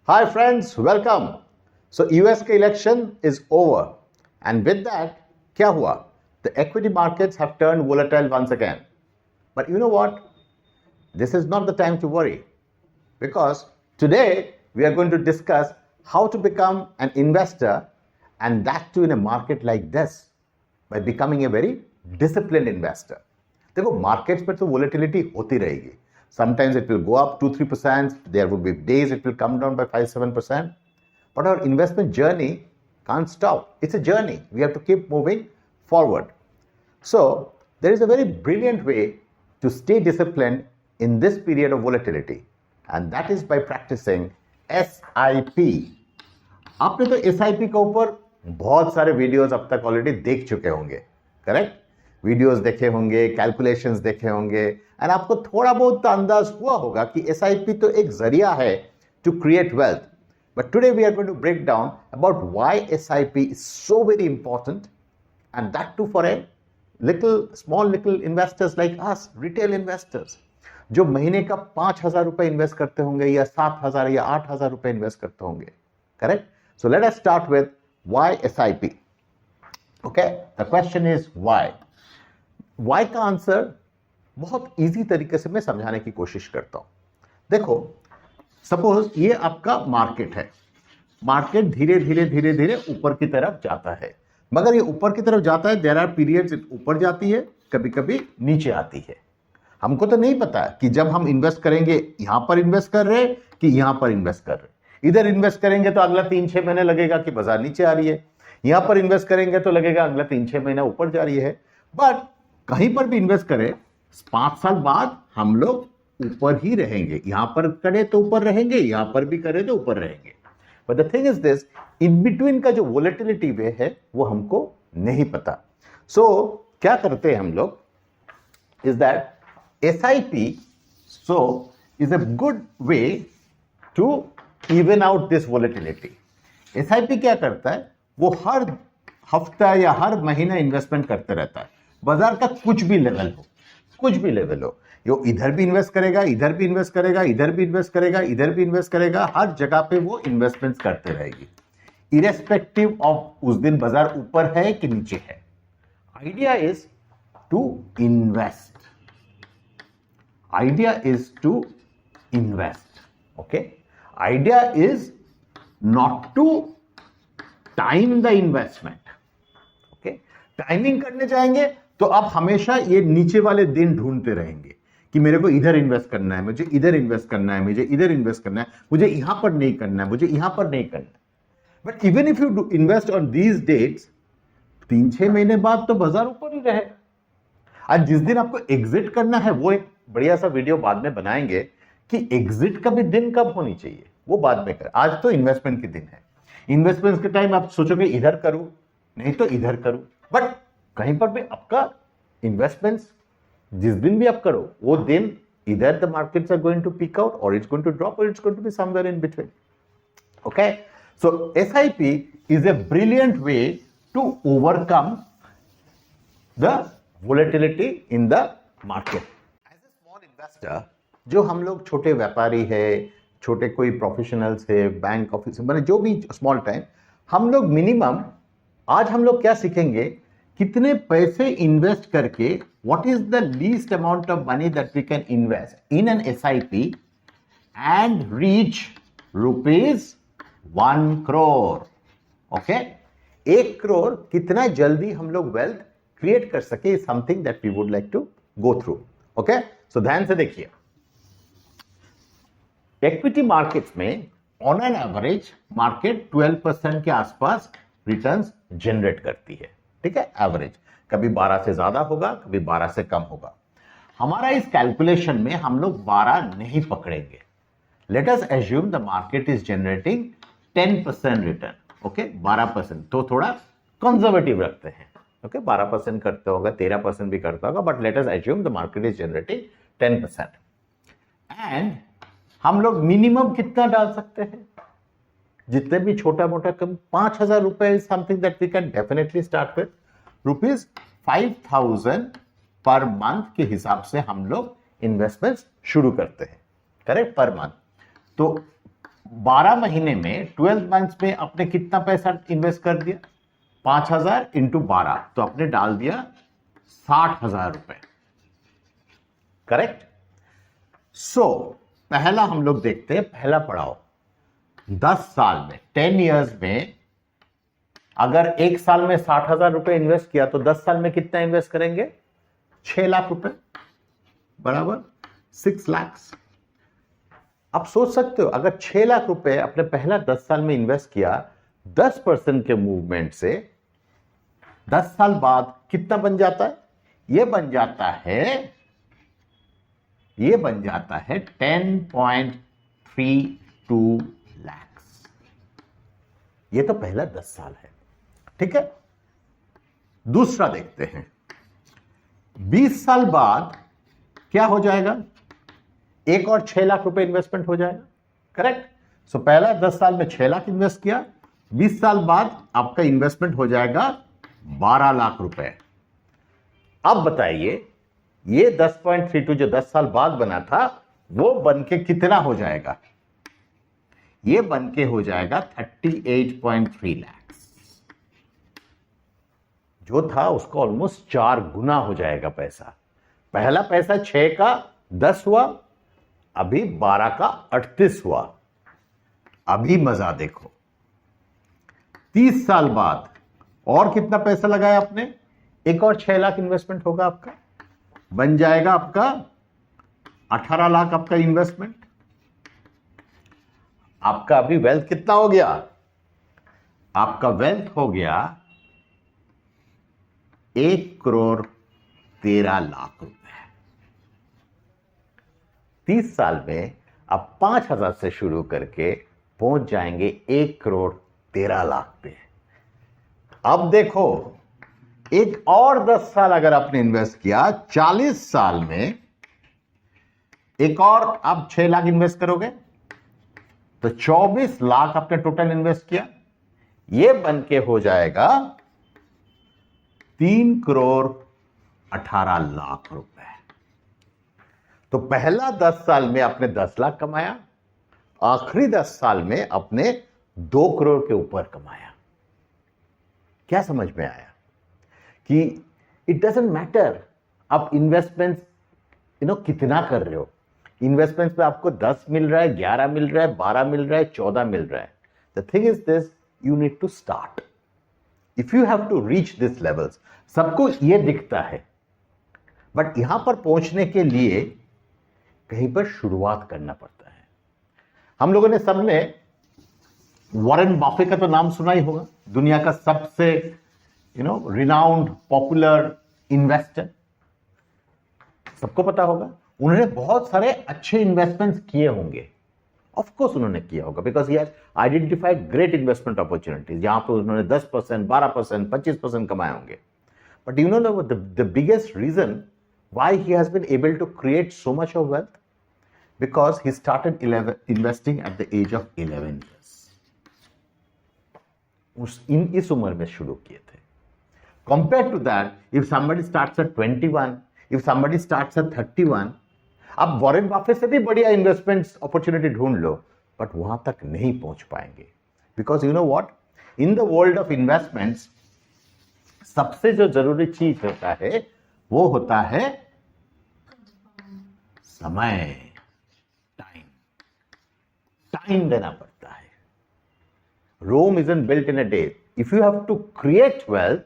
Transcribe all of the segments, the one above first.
Hi friends, welcome. So US के election is over and with that क्या हुआ? The equity markets have turned volatile once again. But you know what? This is not the time to worry because today we are going to discuss how to become an investor and that too in a market like this by becoming a very disciplined investor. देखो markets में तो volatility होती रहेगी. Sometimes it will go up 2-3%. There will be days it will come down by 5-7%. But our investment journey can't stop. It's a journey. We have to keep moving forward. So there is a very brilliant way to stay disciplined in this period of volatility, and that is by practicing SIP. आपने तो SIP के ऊपर बहुत सारे videos अब तक already देख चुके होंगे, करेक्ट? वीडियोस देखे होंगे, कैलकुलेशंस देखे होंगे, एंड आपको थोड़ा बहुत तो अंदाज हुआ होगा कि SIP तो एक जरिया है to create wealth. But today we are going to break down about why SIP is so very important, and that too for a small investors like us, retail investors, जो महीने का 5,000 रुपए इन्वेस्ट करते होंगे या 7,000 या 8,000 रुपए इन्वेस्ट करते होंगे, correct? So let us start with why SIP. Okay, the question is why. Why का आंसर बहुत इजी तरीके से मैं समझाने की कोशिश करता हूं. देखो, सपोज ये आपका मार्केट है. मार्केट धीरे धीरे ऊपर की तरफ जाता है, मगर ये ऊपर की तरफ जाता है, देयर आर पीरियड्स ऊपर जाती है, कभी कभी नीचे आती है. हमको तो नहीं पता कि जब हम इन्वेस्ट करेंगे यहां पर इन्वेस्ट कर रहे हैं कि यहां पर इन्वेस्ट कर रहे हैं. इधर इन्वेस्ट करेंगे तो अगला 3-6 महीने लगेगा कि बाजार नीचे आ रही है, यहां पर इन्वेस्ट करेंगे तो लगेगा अगला 3-6 महीना ऊपर जा रही है. बट कहीं पर भी इन्वेस्ट करें, 5 साल बाद हम लोग ऊपर ही रहेंगे. यहां पर करें तो ऊपर रहेंगे, यहां पर भी करें तो ऊपर रहेंगे. But the thing is this, in between का जो वोलेटिलिटी वे है वो हमको नहीं पता. सो क्या करते हैं हम लोग is that SIP is a good way to even out this volatility. SIP क्या करता है, वो हर हफ्ता या हर महीना इन्वेस्टमेंट करते रहता है. बाजार का कुछ भी लेवल हो, यो इधर भी इन्वेस्ट करेगा, इधर भी इन्वेस्ट करेगा, इधर भी इन्वेस्ट करेगा, इधर भी इन्वेस्ट करेगा, हर जगह पे वो इन्वेस्टमेंट्स करते रहेगी, इरेस्पेक्टिव ऑफ उस दिन बाजार ऊपर है कि नीचे है. Idea is to invest. Idea is to invest. Okay, idea is not to time the investment. Okay, timing करने जाएंगे तो आप हमेशा ये नीचे वाले दिन ढूंढते रहेंगे कि मेरे को इधर इन्वेस्ट करना है, मुझे इधर इन्वेस्ट करना है, मुझे इधर इन्वेस्ट करना है, मुझे यहां पर नहीं करना है, मुझे यहां पर नहीं करना है. But even if you invest on these dates, 3-6 महीने बाद तो बाजार ऊपर ही रहेगा. आज जिस दिन आपको एग्जिट करना है, वो एक बढ़िया सा वीडियो बाद में बनाएंगे कि एग्जिट का भी दिन कब होनी चाहिए, वो बाद में कर. आज तो इन्वेस्टमेंट के दिन है. इन्वेस्टमेंट के टाइम आप सोचोगे इधर करूं, नहीं तो इधर करूं. बट कहीं पर भी आपका इन्वेस्टमेंट्स जिस दिन भी आप करो, वो दिन इधर the markets are going to peak out और इट्स गोइंग टू ड्रॉप और it's going to be somewhere in between. Okay, so SIP is a brilliant way to overcome the volatility in the market. As a small investor, जो हम लोग छोटे व्यापारी है, छोटे कोई प्रोफेशनल्स है, बैंक ऑफिस मैंने जो भी स्मॉल टाइम, हम लोग मिनिमम आज हम लोग क्या सीखेंगे, कितने पैसे इन्वेस्ट करके what is the least amount of money that we can invest in an SIP and reach ₹1 crore. Okay, 1 crore कितना जल्दी हम लोग वेल्थ क्रिएट कर सके, something that we would like to go through. Okay, so ध्यान से देखिए. Equity markets में ऑन एन एवरेज मार्केट 12% के आसपास रिटर्न्स जनरेट करती है. ठीक है, एवरेज. कभी 12 से ज्यादा होगा, कभी 12 से कम होगा. हमारा इस कैलकुलेशन में हम लोग 12 नहीं पकड़ेंगे. Let us assume the market is generating 10% return. Okay, 12% तो थोड़ा कंजर्वेटिव रखते हैं. ओके, 12% करता होगा, 13% भी करता होगा, but let us assume the market is generating 10%. And हम लोग मिनिमम कितना डाल सकते हैं, जितने भी छोटा मोटा कम, 5,000 रुपए is something that we can definitely start with. ₹5,000 per month के हिसाब से हम लोग इन्वेस्टमेंट शुरू करते हैं, करेक्ट, पर मंथ. तो 12 महीने में 12 मंथ्स में आपने कितना पैसा इन्वेस्ट कर दिया? 5,000 इंटू 12, तो आपने डाल दिया 60,000 रुपए। करेक्ट? सो पहला हम लोग देखते हैं, पहला पढ़ाओ 10 साल में, 10 इयर्स में अगर एक साल में 60,000 रुपए इन्वेस्ट किया तो 10 साल में कितना इन्वेस्ट करेंगे? 6 लाख रुपए, बराबर 6 लाख। आप सोच सकते हो, अगर 6 लाख रुपए अपने पहला 10 साल में इन्वेस्ट किया 10% के मूवमेंट से, 10 साल बाद कितना बन जाता है? यह बन जाता है 10.32 लाख। यह तो पहला 10 साल है, ठीक है। दूसरा देखते हैं, 20 साल बाद क्या हो जाएगा? एक और 6 लाख रुपए इन्वेस्टमेंट हो जाएगा। करेक्ट? सो पहला 10 साल में 6 लाख इन्वेस्ट किया, 20 साल बाद आपका इन्वेस्टमेंट हो जाएगा 12 लाख रुपए। अब बताइए, ये 10.32 जो 10 साल बाद बना था, वो बन के कितना हो जाएगा? ये बन के हो जाएगा 38.3 लाख। जो था उसका ऑलमोस्ट 4 गुना हो जाएगा पैसा। पहला पैसा 6 का 10 हुआ, अभी 12 का 38 हुआ। अभी मजा देखो, 30 साल बाद और कितना पैसा लगाया आपने? एक और 6 लाख इन्वेस्टमेंट होगा आपका, बन जाएगा आपका 18 लाख आपका इन्वेस्टमेंट। आपका अभी वेल्थ कितना हो गया? आपका वेल्थ हो गया 1,13,00,000 रुपए। 30 साल में आप 5,000 से शुरू करके पहुंच जाएंगे 1,13,00,000 पे। अब देखो, एक और 10 साल अगर आपने इन्वेस्ट किया, 40 साल में एक और आप 6 लाख इन्वेस्ट करोगे तो 24 लाख आपने टोटल इन्वेस्ट किया। ये बन के हो जाएगा 3,18,00,000 रुपए। तो पहला 10 साल में आपने 10 लाख कमाया, आखिरी 10 साल में आपने 2 करोड़ के ऊपर कमाया। क्या समझ में आया कि इट डजंट मैटर आप इन्वेस्टमेंट कितना कर रहे हो। इन्वेस्टमेंट पे आपको 10 मिल रहा है, 11 मिल रहा है, 12 मिल रहा है, 14 मिल रहा है। The thing is this, you need to start. If you have to reach this levels, सबको ये दिखता है, बट यहां पर पहुंचने के लिए कहीं पर शुरुआत करना पड़ता है। हम लोगों ने सबने वॉरेन बफेट का तो नाम सुना ही होगा, दुनिया का सबसे रिनाउंड पॉपुलर इन्वेस्टर, सबको पता होगा। उन्होंने बहुत सारे अच्छे इन्वेस्टमेंट्स किए होंगे, ऑफ कोर्स उन्होंने किया होगा, because he has identified great investment opportunities, जहां पर उन्होंने 10%, 12%, 25% कमाए होंगे। But you know the biggest reason why he has been able to create so much of wealth? Because he started investing at the age of 11 years. इस उम्र में शुरू किए थे। Compared to that, if somebody starts at 21, if somebody starts at 31, आप Warren Buffett से भी बढ़िया इन्वेस्टमेंट्स अपॉर्चुनिटी ढूंढ लो, बट वहां तक नहीं पहुंच पाएंगे। Because you know what, in the world of investments सबसे जो जरूरी चीज होता है वो होता है समय, टाइम। टाइम देना पड़ता है। Rome isn't built in a day. If you have to create wealth,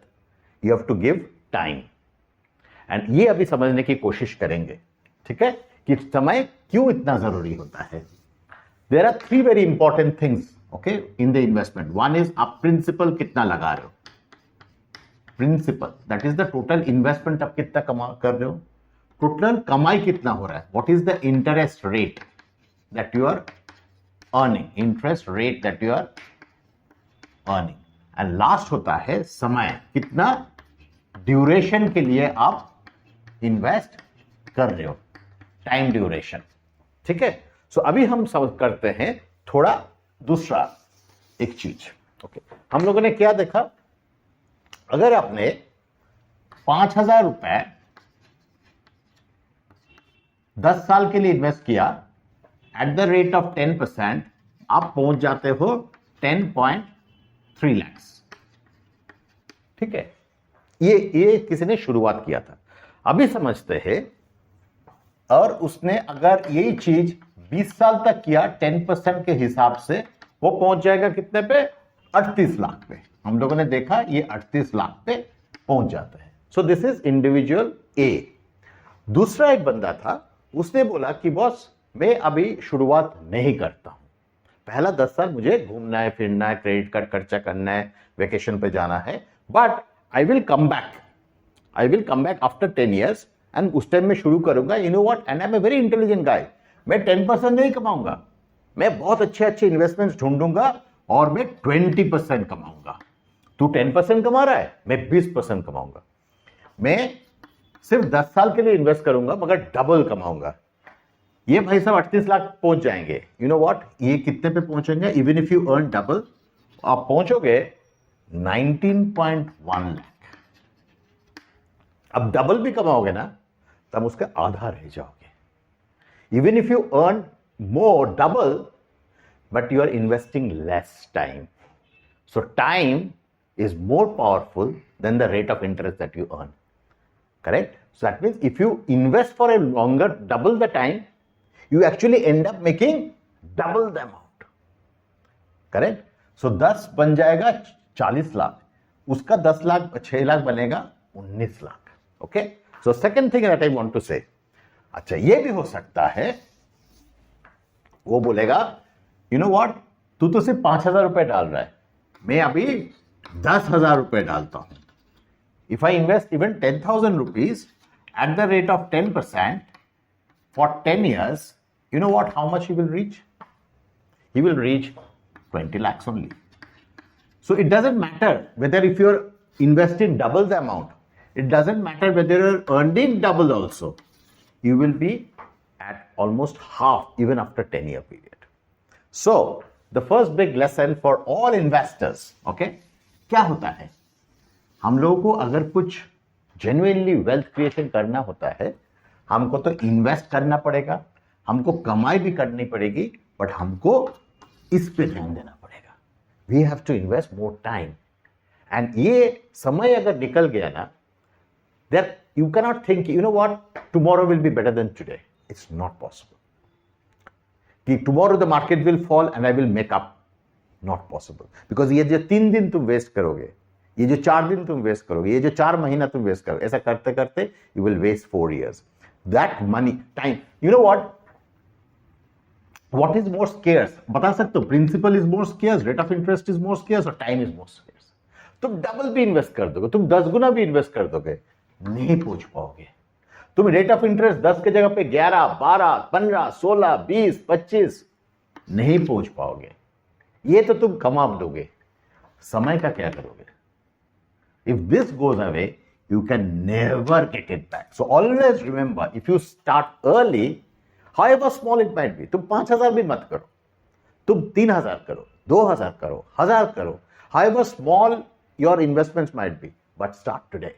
you have to give time. And ये अभी समझने की कोशिश करेंगे, ठीक है, कि समय क्यों इतना जरूरी होता है। There are 3 very important things, okay, in the investment. One is आप प्रिंसिपल कितना लगा रहे हो, principal, that is the total investment आप कितना कमा कर रहे हो, टोटल कमाई कितना हो रहा है, what is the interest rate that you are earning, interest rate that you are earning. And last होता है समय, कितना ड्यूरेशन के लिए आप इन्वेस्ट कर रहे हो, टाइम ड्यूरेशन, ठीक है। सो अभी हम सब करते हैं थोड़ा दूसरा एक चीज, ओके। हम लोगों ने क्या देखा, अगर आपने 5,000 रुपए 10 साल के लिए इन्वेस्ट किया एट द रेट ऑफ 10%, आप पहुंच जाते हो 10.3 लाख। ठीक है, ये किसी ने शुरुआत किया था, अभी समझते हैं। और उसने अगर यही चीज 20 साल तक किया 10% के हिसाब से, वो पहुंच जाएगा कितने पे? 38 लाख पे। हम लोगों ने देखा ये 38 लाख पे पहुंच जाता है। सो दिस इज इंडिविजुअल ए। दूसरा एक बंदा था, उसने बोला कि बॉस मैं अभी शुरुआत नहीं करता हूं, पहला 10 साल मुझे घूमना है, फिरना है, क्रेडिट कार्ड खर्चा करना है, वेकेशन पे जाना है, but I will come back after 10 years and उस टाइम में शुरू करूंगा। You know what, and I am a very intelligent guy, मैं 10% नहीं कमाऊंगा, मैं बहुत अच्छे अच्छे इन्वेस्टमेंट्स ढूंढूंगा और मैं 20% कमाऊंगा। तू 10% कमा रहा है, मैं 20% कमाऊंगा। मैं सिर्फ 10 साल के लिए इन्वेस्ट करूंगा मगर डबल कमाऊंगा। ये भाई साहब 38 लाख पहुंच जाएंगे। यू नो व्हाट, ये कितने पे पहुंचेंगे? Even if you earn double, आप पहुंचोगे 19.1 लाख। अब डबल भी कमाओगे ना, तब उसका आधा रह जाओगे। Even if you earn more double, but you are investing less time. So time is more powerful than the rate of interest that you earn. Correct? So that means if you invest for a longer, double the time, you actually end up making double the amount. Correct? So 10 बन जाएगा 40 लाख, उसका 10 लाख 6 लाख बनेगा 19 lakh. Okay? So second thing that I want to say, अच्छा ये भी हो सकता है, वो बोलेगा यू नो व्हाट, तू तो सिर्फ 5,000 रुपए डाल रहा है, मैं अभी 10,000 रुपए डालता हूं। If I invest even 10,000 rupees at the rate of 10% for 10 years, you know what, how much he will reach? He will reach 20 lakhs only. So it doesn't matter whether if you're investing double the amount, it doesn't matter whether you're earning double also, you will be at almost half even after 10-year period. So the first big lesson for all investors, okay, क्या होता है, हम लोगों को अगर कुछ genuinely wealth creation करना होता है, हमको तो इन्वेस्ट करना पड़ेगा, हमको कमाई भी करनी पड़ेगी, बट हमको इस पे ध्यान देना पड़ेगा। We have to invest more time. And ये समय अगर निकल गया ना, that you cannot think, you know what, tomorrow will be better than today. It's not possible. कि tomorrow the market will fall and I will make up. Not possible. Because ये जो 3 दिन तुम वेस्ट करोगे, ये जो 4 दिन तुम वेस्ट करोगे, ये जो 4 महीना तुम वेस्ट करोगे, ऐसा करते करते you will waste 4 years. That money, time, you know what is more scarce? बता सकते हो, principal is more scarce, rate of interest is more scarce और time is more scarce. तुम डबल भी इन्वेस्ट कर दोगे, तुम 10 गुना भी इन्वेस्ट कर दोगे, नहीं पहुंच पाओगे। तुम रेट ऑफ इंटरेस्ट 10 के जगह पे 11, 12, 15, 16, 20, 25 नहीं पहुंच पाओगे। ये तो तुम कमा दोगे, समय का क्या करोगे? If this goes away, you can never get it back. So always remember, if you start early, however small it might be, तुम 5,000 भी मत करो, तुम 3,000 करो, 2,000 करो, 1,000 करो, however small your investments might be, but start today.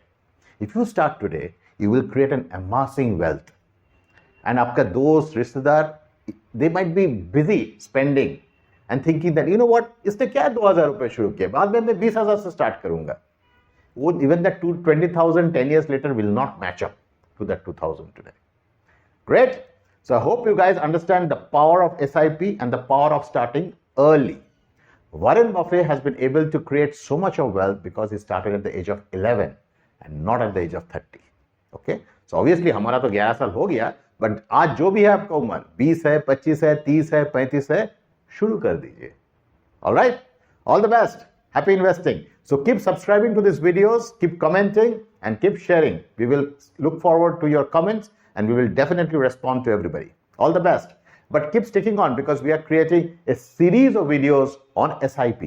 If you start today, you will create an amassing wealth. And आपका दोस्त, रिश्तेदार, they might be busy spending and thinking that, you know what, इसने क्या 2,000 रुपए शुरू किया, बाद में मैं 20,000 से स्टार्ट करूंगा। वो even that 20,000 10 years later will not match up to that 2,000 today. Great. So I hope you guys understand the power of SIP and the power of starting early. Warren Buffett has been able to create so much of wealth because he started at the age of 11 and not at the age of 30. Okay, so obviously हमारा तो 11 साल हो गया, but आज जो भी है आपका उम्र 20 है, 25 है, 30 है, 35 है, शुरू कर दीजिए। Alright, all the best, happy investing. So keep subscribing to this videos, keep commenting and keep sharing. We will look forward to your comments and we will definitely respond to everybody. All the best, but keep sticking on because we are creating a series of videos on SIP.